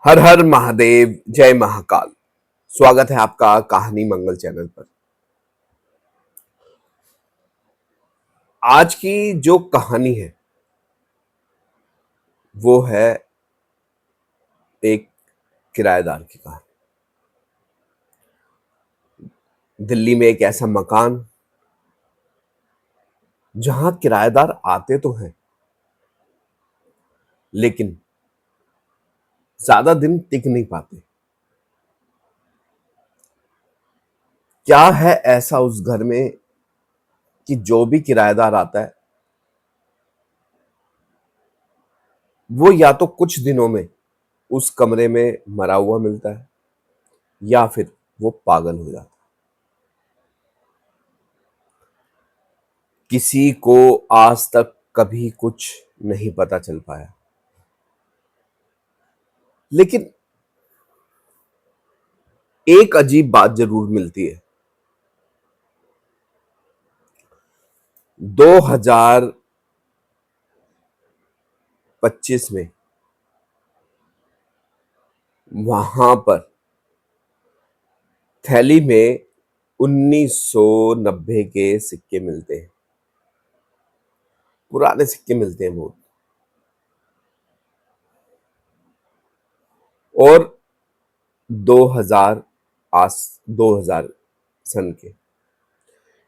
हर हर महादेव, जय महाकाल। स्वागत है आपका कहानी मंगल चैनल पर। आज की जो कहानी है वो है एक किराएदार की कहानी। दिल्ली में एक ऐसा मकान जहां किराएदार आते तो हैं लेकिन ज्यादा दिन टिक नहीं पाते। क्या है ऐसा उस घर में कि जो भी किराएदार आता है वो या तो कुछ दिनों में उस कमरे में मरा हुआ मिलता है या फिर वो पागल हो जाता है। किसी को आज तक कभी कुछ नहीं पता चल पाया, लेकिन एक अजीब बात जरूर मिलती है। 2025 में वहां पर थैली में 1990 के सिक्के मिलते हैं। पुराने सिक्के मिलते हैं बहुत। और 2000 आस 2000 सन के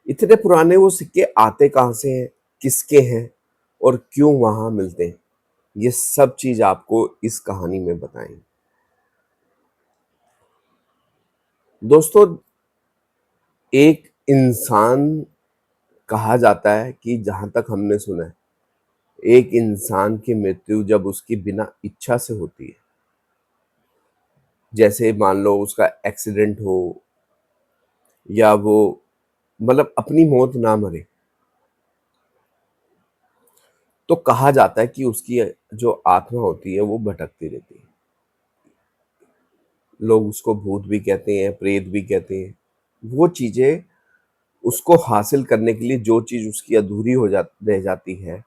इतने पुराने वो सिक्के आते कहां से हैं, किसके हैं और क्यों वहां मिलते हैं, ये सब चीज आपको इस कहानी में बताएंगे। दोस्तों, एक इंसान, कहा जाता है कि जहां तक हमने सुना है, एक इंसान की मृत्यु जब उसकी बिना इच्छा से होती है, जैसे मान लो उसका एक्सीडेंट हो या वो मतलब अपनी मौत ना मरे, तो कहा जाता है कि उसकी जो आत्मा होती है वो भटकती रहती है। लोग उसको भूत भी कहते हैं, प्रेत भी कहते हैं। वो चीजें उसको हासिल करने के लिए जो चीज उसकी अधूरी रह जाती है,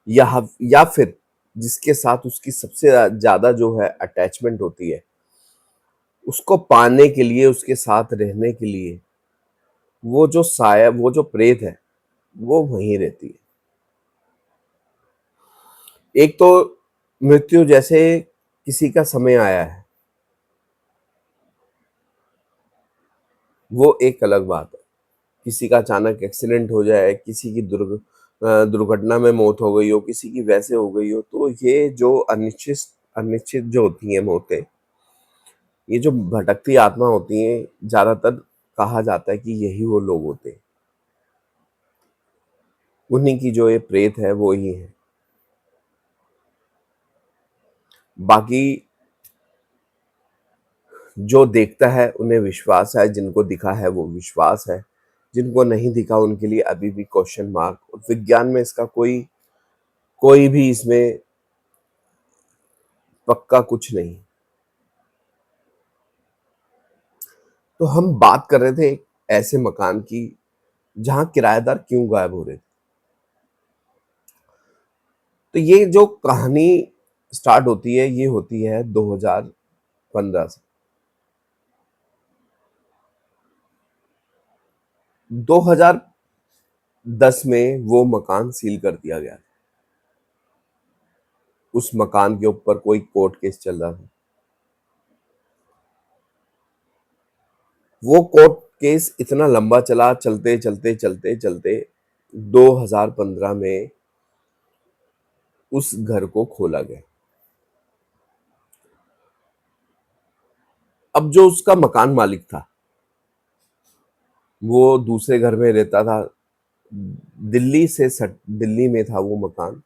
या फिर जिसके साथ उसकी सबसे ज्यादा जो है अटैचमेंट होती है, उसको पाने के लिए, उसके साथ रहने के लिए वो जो साया, वो जो प्रेत है वो वहीं रहती है। एक तो मृत्यु जैसे किसी का समय आया है, वो एक अलग बात है। किसी का अचानक एक्सीडेंट हो जाए, किसी की दुर्घटना में मौत हो गई हो, किसी की वैसे हो गई हो, तो ये जो अनिश्चित अनिश्चित जो होती हैं मौतें, ये जो भटकती आत्मा होती हैं, ज्यादातर कहा जाता है कि यही वो लोग होते हैं। उन्हीं की जो ये प्रेत है वो ही है। बाकी जो देखता है उन्हें विश्वास है, जिनको दिखा है वो विश्वास है, जिनको नहीं दिखा उनके लिए अभी भी क्वेश्चन मार्क। और विज्ञान में इसका कोई कोई भी इसमें पक्का कुछ नहीं। तो हम बात कर रहे थे एक ऐसे मकान की जहां किराएदार क्यों गायब हो रहे थे। तो ये जो कहानी स्टार्ट होती है, ये होती है 2015 से। 2010 में वो मकान सील कर दिया गया। उस मकान के ऊपर कोई कोर्ट केस चल रहा था। वो कोर्ट केस इतना लंबा चला, चलते चलते चलते चलते 2015 में उस घर को खोला गया। अब जो उसका मकान मालिक था वो दूसरे घर में रहता था। दिल्ली में था वो मकान,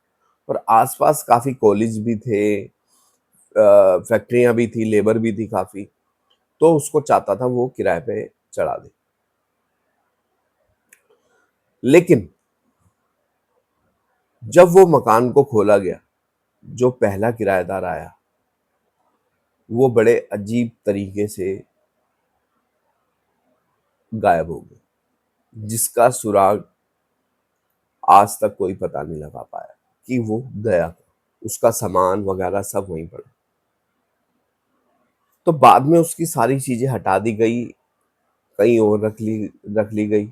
और आसपास काफी कॉलेज भी थे, फैक्ट्रियां भी थी, लेबर भी थी काफी। तो उसको चाहता था वो किराए पे चढ़ा दे। लेकिन जब वो मकान को खोला गया, जो पहला किराएदार आया वो बड़े अजीब तरीके से गायब हो गया, जिसका सुराग आज तक कोई पता नहीं लगा पाया कि वो गया। उसका सामान वगैरह सब वहीं पड़ा। तो बाद में उसकी सारी चीजें हटा दी गई, कहीं और रख ली गई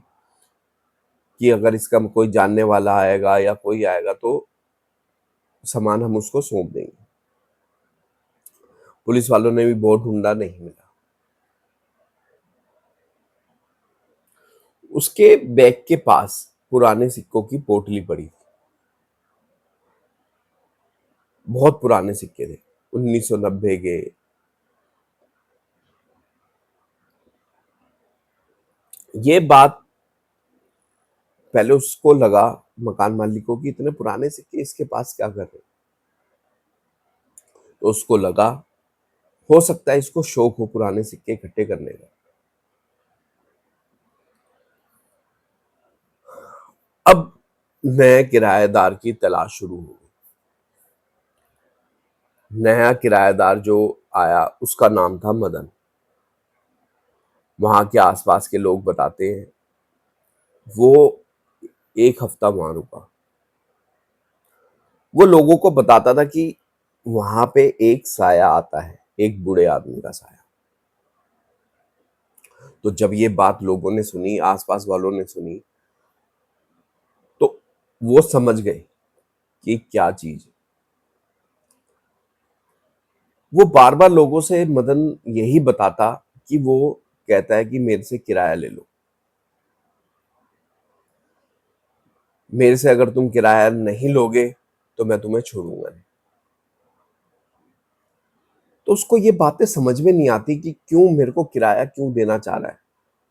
कि अगर इसका कोई जानने वाला आएगा या कोई आएगा तो सामान हम उसको सौंप देंगे। पुलिस वालों ने भी बहुत ढूंढा, नहीं मिला। उसके बैग के पास पुराने सिक्कों की पोटली पड़ी थी। बहुत पुराने सिक्के थे, 1990 के। ये बात पहले उसको लगा, मकान मालिक को, कि इतने पुराने सिक्के इसके पास क्या कर रहे हैं। तो उसको लगा हो सकता है इसको शौक हो पुराने सिक्के इकट्ठे करने का। अब नए किराएदार की तलाश शुरू हो गई। नया किराएदार जो आया उसका नाम था मदन। वहां के आसपास के लोग बताते हैं वो 1 हफ्ता वहां रुका। वो लोगों को बताता था कि वहां पे एक साया आता है, एक बूढ़े आदमी का साया। तो जब ये बात लोगों ने सुनी, आसपास वालों ने सुनी, तो वो समझ गए कि क्या चीज है। वो बार बार लोगों से मदन यही बताता कि वो कहता है कि मेरे से किराया ले लो, मेरे से अगर तुम किराया नहीं लोगे तो मैं तुम्हें छोड़ूंगा नहीं। तो उसको ये बातें समझ में नहीं आती कि क्यों मेरे को किराया क्यों देना चाह रहा है।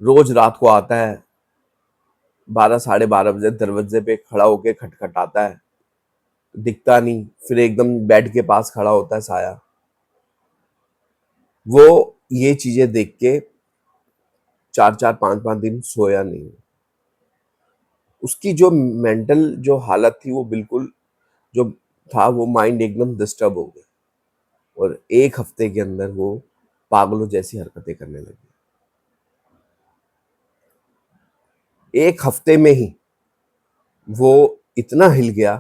रोज रात को आता है, 12 साढ़े 12 बजे दरवाजे पे खड़ा होके खटखटाता है, दिखता नहीं, फिर एकदम बेड के पास खड़ा होता है साया। वो ये चीजें देख के 4-4 5-5 दिन सोया नहीं। उसकी जो मेंटल जो हालत थी वो बिल्कुल जो था, वो माइंड एकदम डिस्टर्ब हो गया और 1 हफ्ते के अंदर वो पागलों जैसी हरकतें करने लगी। 1 हफ्ते में ही वो इतना हिल गया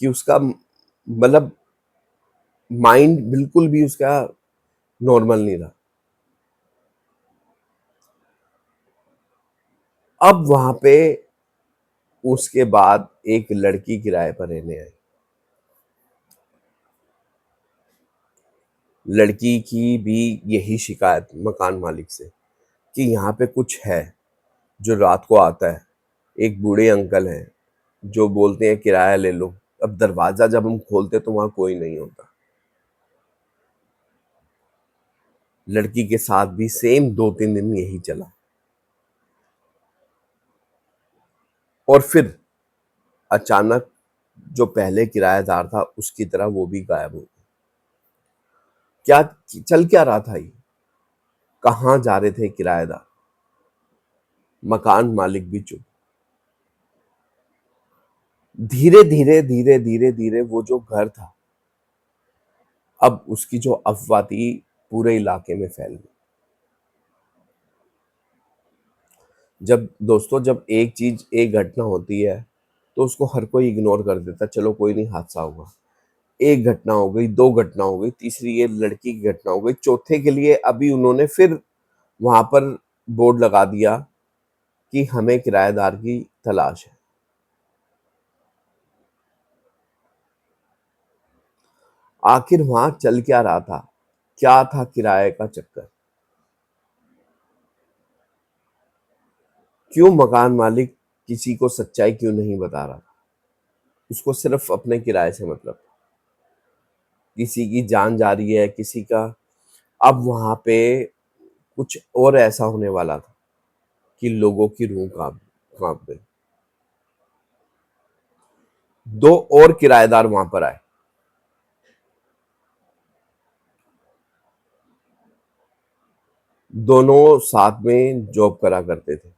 कि उसका मतलब माइंड बिल्कुल भी उसका नॉर्मल नहीं रहा। अब वहां पे उसके बाद एक लड़की किराए पर रहने आई। लड़की की भी यही शिकायत मकान मालिक से कि यहाँ पे कुछ है जो रात को आता है। एक बूढ़े अंकल हैं जो बोलते हैं किराया ले लो। अब दरवाजा जब हम खोलते तो वहां कोई नहीं होता। लड़की के साथ भी सेम 2-3 दिन यही चला और फिर अचानक जो पहले किराएदार था उसकी तरह वो भी गायब हो गया। क्या चल क्या रहा था ये? कहाँ जा रहे थे किराएदार? मकान मालिक भी चुप। धीरे धीरे धीरे धीरे धीरे वो जो घर था, अब उसकी जो अफवाह थी पूरे इलाके में फैल गई। जब दोस्तों जब एक चीज एक घटना होती है तो उसको हर कोई इग्नोर कर देता, चलो कोई नहीं, हादसा हुआ। एक घटना हो गई, 2 घटना हो गई, तीसरी ये लड़की की घटना हो गई, चौथे के लिए अभी उन्होंने फिर वहां पर बोर्ड लगा दिया कि हमें किराएदार की तलाश है। आखिर वहां चल क्या रहा था? क्या था किराए का चक्कर? क्यों मकान मालिक किसी को सच्चाई क्यों नहीं बता रहा? उसको सिर्फ अपने किराए से मतलब था। किसी की जान जा रही है, किसी का। अब वहां पे कुछ और ऐसा होने वाला था कि लोगों की रूह कांप कांप गई। 2 और किराएदार वहां पर आए। दोनों साथ में जॉब करा करते थे।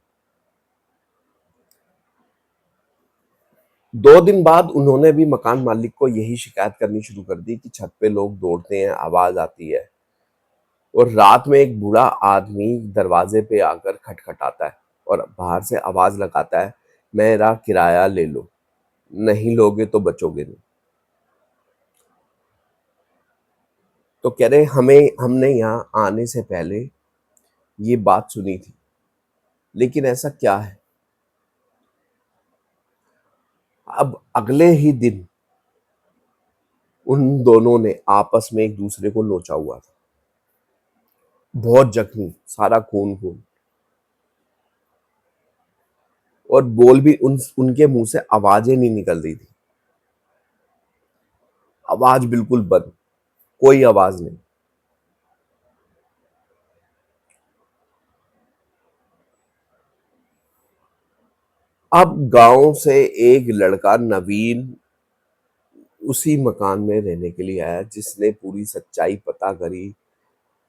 2 दिन बाद उन्होंने भी मकान मालिक को यही शिकायत करनी शुरू कर दी कि छत पे लोग दौड़ते हैं, आवाज आती है और रात में एक बूढ़ा आदमी दरवाजे पे आकर खटखटाता है और बाहर से आवाज लगाता है, मेरा किराया ले लो, नहीं लोगे तो बचोगे नहीं। तो कह रहे हमें हमने यहाँ आने से पहले ये बात सुनी थी, लेकिन ऐसा क्या है? अब अगले ही दिन उन दोनों ने आपस में एक दूसरे को नोचा हुआ था, बहुत जख्मी, सारा खून खून, और बोल भी उनके मुंह से आवाजें नहीं निकल रही थी, आवाज बिल्कुल बंद, कोई आवाज नहीं। अब गांव से एक लड़का नवीन उसी मकान में रहने के लिए आया, जिसने पूरी सच्चाई पता करी,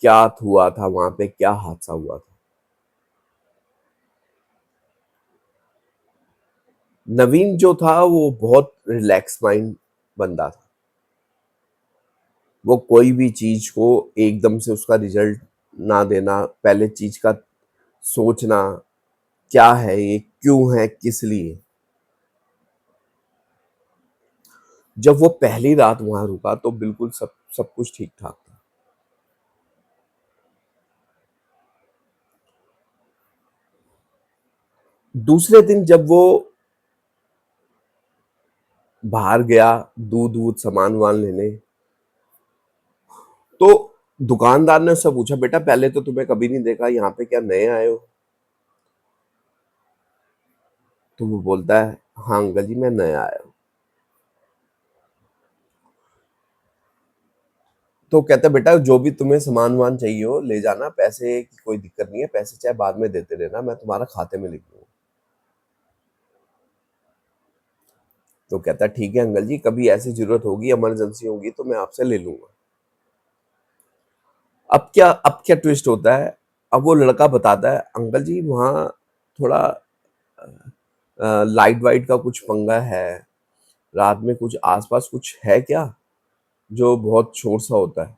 क्या हुआ था वहां पे, क्या हादसा हुआ था। नवीन जो था वो बहुत रिलैक्स माइंड बंदा था। वो कोई भी चीज को एकदम से उसका रिजल्ट ना देना, पहले चीज का सोचना, क्या है ये, क्यों है, किस लिए। जब वो पहली रात वहां रुका तो बिल्कुल सब सब कुछ ठीक ठाक था। दूसरे दिन जब वो बाहर गया दूध दूध सामान वामान लेने, तो दुकानदार ने उससे पूछा, बेटा पहले तो तुम्हें कभी नहीं देखा, यहाँ पे क्या नए आए हो? तो वो बोलता है, हाँ अंकल जी मैं नया आया हूँ। तो कहता है, बेटा जो भी तुम्हें सामान वामान चाहिए हो ले जाना, पैसे की कोई दिक्कत नहीं है, पैसे चाहे बाद में देते रहना, मैं तुम्हारा खाते में लिख दूंगा। तो कहता है, ठीक है अंकल जी, कभी ऐसी जरूरत होगी, इमरजेंसी होगी तो मैं आपसे ले लूंगा। अब क्या ट्विस्ट होता है? अब वो लड़का बताता है, अंकल जी वहाँ थोड़ा लाइट वाइट का कुछ पंगा है, रात में कुछ आसपास कुछ है क्या, जो बहुत शोर सा होता है।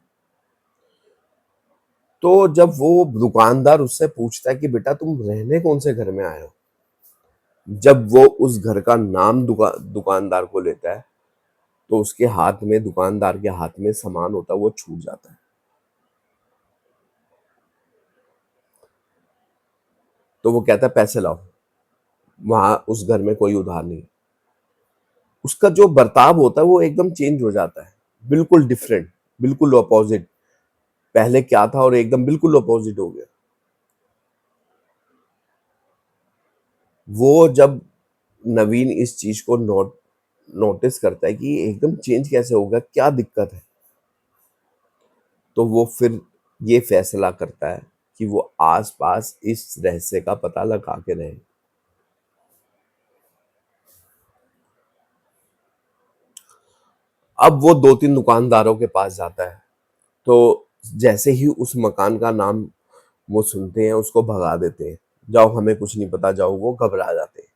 तो जब वो दुकानदार उससे पूछता है कि बेटा तुम रहने कौन से घर में आए हो, जब वो उस घर का नाम दुकानदार को लेता है, तो उसके हाथ में, दुकानदार के हाथ में सामान होता है वो छूट जाता है। तो वो कहता है, पैसे लाओ, वहां उस घर में कोई उधार नहीं। उसका जो बर्ताव होता है वो एकदम चेंज हो जाता है, बिल्कुल डिफरेंट, बिल्कुल अपोजिट। पहले क्या था और एकदम बिल्कुल अपोजिट हो गया। वो जब नवीन इस चीज को नोटिस करता है कि एकदम चेंज कैसे होगा, क्या दिक्कत है, तो वो फिर ये फैसला करता है कि वो आसपास इस रहस्य का पता लगा के रहे। अब वो दो तीन दुकानदारों के पास जाता है, तो जैसे ही उस मकान का नाम वो सुनते हैं उसको भगा देते हैं, जाओ हमें कुछ नहीं पता जाओ, वो घबरा जाते हैं।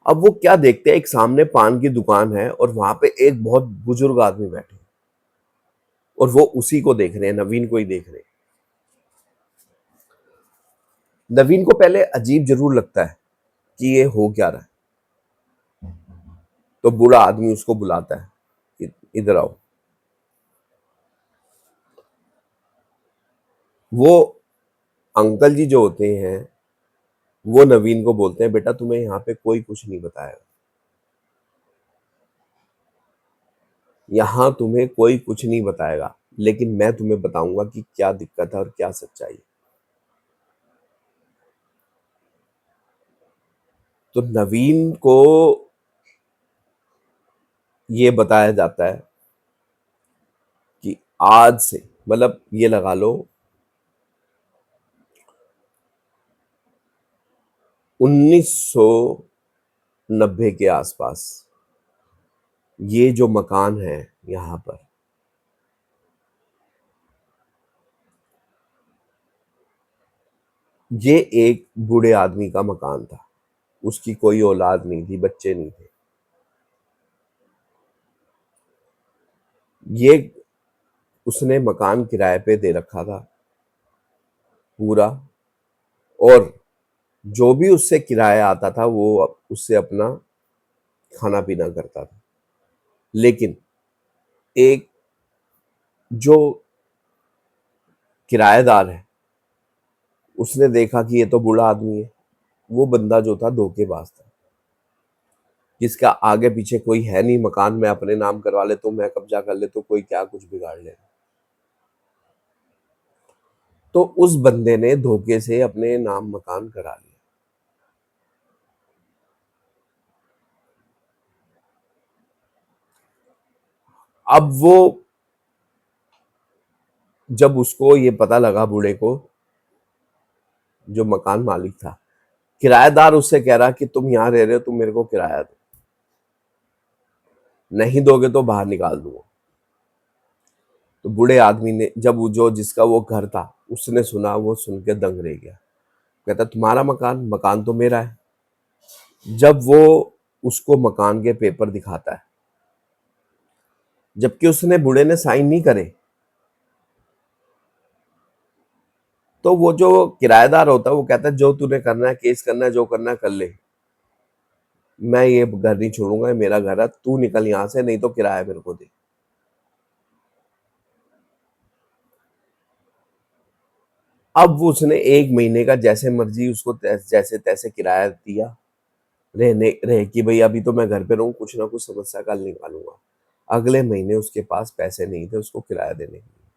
अब वो क्या देखते हैं, एक सामने पान की दुकान है और वहां पे एक बहुत बुजुर्ग आदमी बैठे हैं, और वो उसी को देख रहे हैं, नवीन को ही देख रहे हैं। नवीन को पहले अजीब जरूर लगता है कि ये हो क्या रहा है। तो बूढ़ा आदमी उसको बुलाता है, इधर आओ। वो अंकल जी जो होते हैं वो नवीन को बोलते हैं, बेटा तुम्हें यहाँ पे कोई कुछ नहीं बताया, यहाँ तुम्हें कोई कुछ नहीं बताएगा, लेकिन मैं तुम्हें बताऊंगा कि क्या दिक्कत है और क्या सच्चाई है। तो नवीन को ये बताया जाता है कि आज से, मतलब ये लगा लो 1990 के आसपास, ये जो मकान है यहाँ पर, ये एक बूढ़े आदमी का मकान था। उसकी कोई औलाद नहीं थी, बच्चे नहीं थे। ये उसने मकान किराए पे दे रखा था पूरा, और जो भी उससे किराया आता था वो उससे अपना खाना पीना करता था। लेकिन एक जो किराएदार है उसने देखा कि ये तो बूढ़ा आदमी है। वो बंदा जो था धोखेबाज था, जिसका आगे पीछे कोई है नहीं, मकान मैं अपने नाम करवा ले तो मैं कब्जा कर ले तो कोई क्या कुछ बिगाड़ ले। तो उस बंदे ने धोखे से अपने नाम मकान करा लिया। अब वो जब उसको ये पता लगा, बूढ़े को, जो मकान मालिक था, किराएदार उससे कह रहा कि तुम यहाँ रह रहे हो, तुम मेरे को किराया दो, नहीं दोगे तो बाहर निकाल दूंगा। तो बूढ़े आदमी ने, जब वो जो जिसका वो घर था, उसने सुना, वो सुन के दंग रह गया। कहता तुम्हारा मकान, मकान तो मेरा है। जब वो उसको मकान के पेपर दिखाता है, जबकि उसने, बूढ़े ने साइन नहीं करे, तो वो जो किराएदार होता है वो कहता है जो तूने करना है, केस करना है, जो करना है कर ले, मैं ये घर नहीं छोड़ूंगा, ये मेरा घर है, तू निकल यहाँ से, नहीं तो किराया मेरे को दे। अब वो उसने 1 महीने का जैसे मर्जी उसको जैसे तैसे किराया दिया, रहने रहे कि भाई अभी तो मैं घर पे रहूं, कुछ ना कुछ समस्या का हल निकालूंगा। अगले महीने उसके पास पैसे नहीं थे उसको किराया देने के लिए,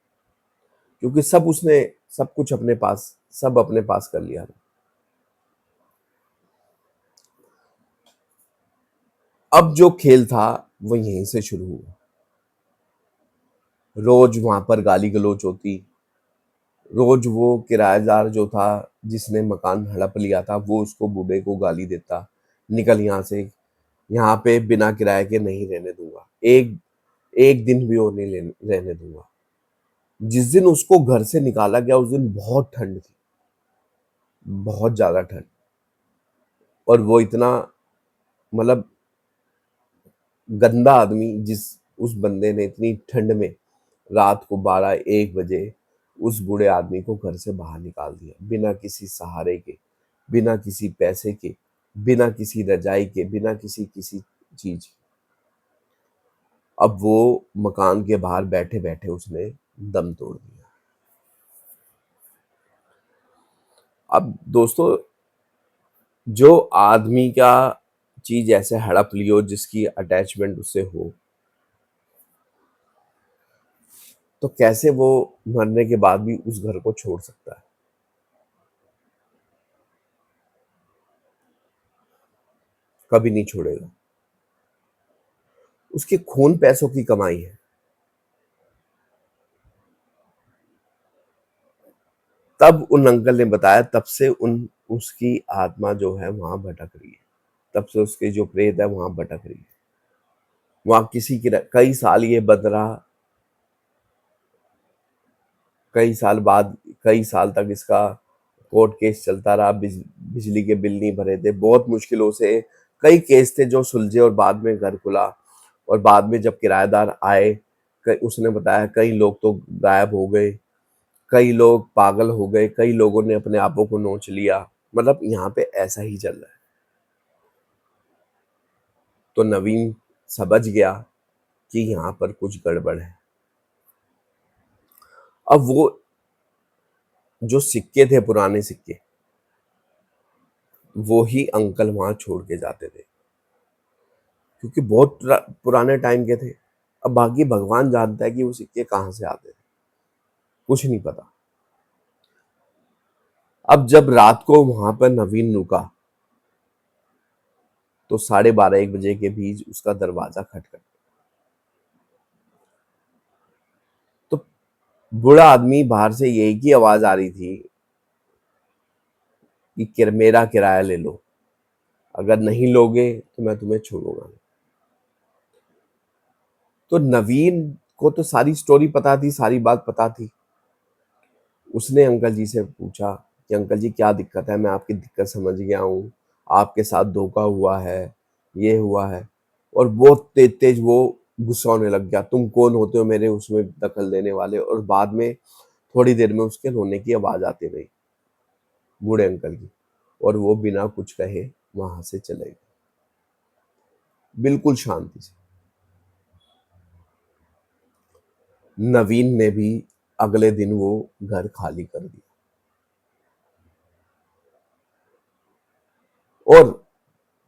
क्योंकि सब उसने, सब कुछ अपने पास, सब अपने पास कर लिया था। अब जो खेल था वो यहीं से शुरू हुआ। रोज वहां पर गाली गलौज होती, रोज वो किराएदार जो था, जिसने मकान हड़प लिया था, वो उसको, बूढ़े को गाली देता, निकल यहाँ से, यहाँ पे बिना किराए के नहीं रहने दूंगा, एक एक दिन भी और नहीं रहने दूंगा। जिस दिन उसको घर से निकाला गया उस दिन बहुत ठंड थी, बहुत ज्यादा ठंड। और वो इतना, मतलब गंदा आदमी, जिस उस बंदे ने इतनी ठंड में रात को 12-1 बजे उस बूढ़े आदमी को घर से बाहर निकाल दिया, बिना किसी सहारे के, बिना किसी पैसे के, बिना किसी रजाई के, बिना किसी किसी चीज। अब वो मकान के बाहर बैठे बैठे उसने दम तोड़ दिया। अब दोस्तों, जो आदमी का चीज ऐसे हड़प लियो, जिसकी अटैचमेंट उससे हो, तो कैसे वो मरने के बाद भी उस घर को छोड़ सकता है? कभी नहीं छोड़ेगा। उसके खून पैसों की कमाई है। तब उन अंकल ने बताया, तब से उन उसकी आत्मा जो है वहां भटक रही है, तब से उसकी जो प्रेत है वहां भटक रही है। वहां किसी की कई साल ये बंद रहा, कई साल बाद, कई साल तक इसका कोर्ट केस चलता रहा, बिजली के बिल नहीं भरे थे, बहुत मुश्किलों से कई केस थे जो सुलझे, और बाद में घर खुला। और बाद में जब किराएदार आए, उसने बताया कई लोग तो गायब हो गए, कई लोग पागल हो गए, कई लोगों ने अपने आपों को नोच लिया। मतलब यहाँ पे ऐसा ही चल रहा है। तो नवीन समझ गया कि यहाँ पर कुछ गड़बड़ है। अब वो जो सिक्के थे, पुराने सिक्के, वो ही अंकल वहां छोड़ के जाते थे, क्योंकि बहुत पुराने टाइम के थे। अब बाकी भगवान जानता है कि वो सिक्के कहाँ से आते थे, कुछ नहीं पता। अब जब रात को वहां पर नवीन रुका, तो 12:30-1 बजे के बीच उसका दरवाजा खटखट। तो बूढ़ा आदमी बाहर से यही की आवाज आ रही थी कि मेरा किराया ले लो, अगर नहीं लोगे तो मैं तुम्हें छोड़ूंगा। तो नवीन को तो सारी स्टोरी पता थी, सारी बात पता थी। उसने अंकल जी से पूछा कि अंकल जी क्या दिक्कत है, मैं आपकी दिक्कत समझ गया हूँ, आपके साथ धोखा हुआ है, ये हुआ है। और बहुत तेज तेज वो गुस्सा होने लग गया, तुम कौन होते हो मेरे उसमें दखल देने वाले। और बाद में थोड़ी देर में उसके रोने की आवाज आती रही, बूढ़े अंकल की, और वो बिना कुछ कहे वहां से चले गए, बिल्कुल शांति से। नवीन ने भी अगले दिन वो घर खाली कर दिया। और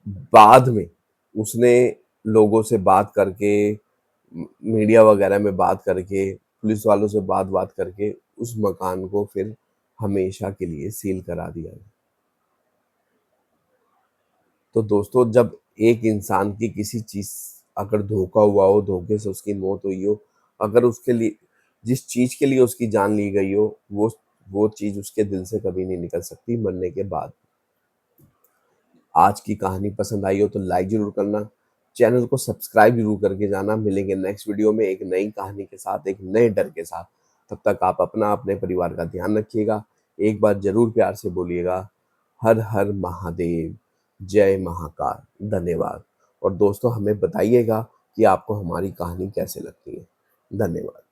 बाद में उसने लोगों से बात करके, मीडिया वगैरह में बात करके, पुलिस वालों से बात करके उस मकान को फिर हमेशा के लिए सील करा दिया गया। तो दोस्तों, जब एक इंसान की किसी चीज अगर धोखा हुआ हो, धोखे से उसकी मौत हुई हो, अगर उसके लिए जिस चीज के लिए उसकी जान ली गई हो, वो चीज उसके दिल से कभी नहीं निकल सकती मरने के बाद। आज की कहानी पसंद आई हो तो लाइक जरूर करना, चैनल को सब्सक्राइब जरूर करके जाना। मिलेंगे नेक्स्ट वीडियो में एक नई कहानी के साथ, एक नए डर के साथ। तब तक आप अपना, अपने परिवार का ध्यान रखिएगा। एक बार जरूर प्यार से बोलिएगा, हर हर महादेव, जय महाकाल, धन्यवाद। और दोस्तों, हमें बताइएगा कि आपको हमारी कहानी कैसे लगती है। धन्यवाद।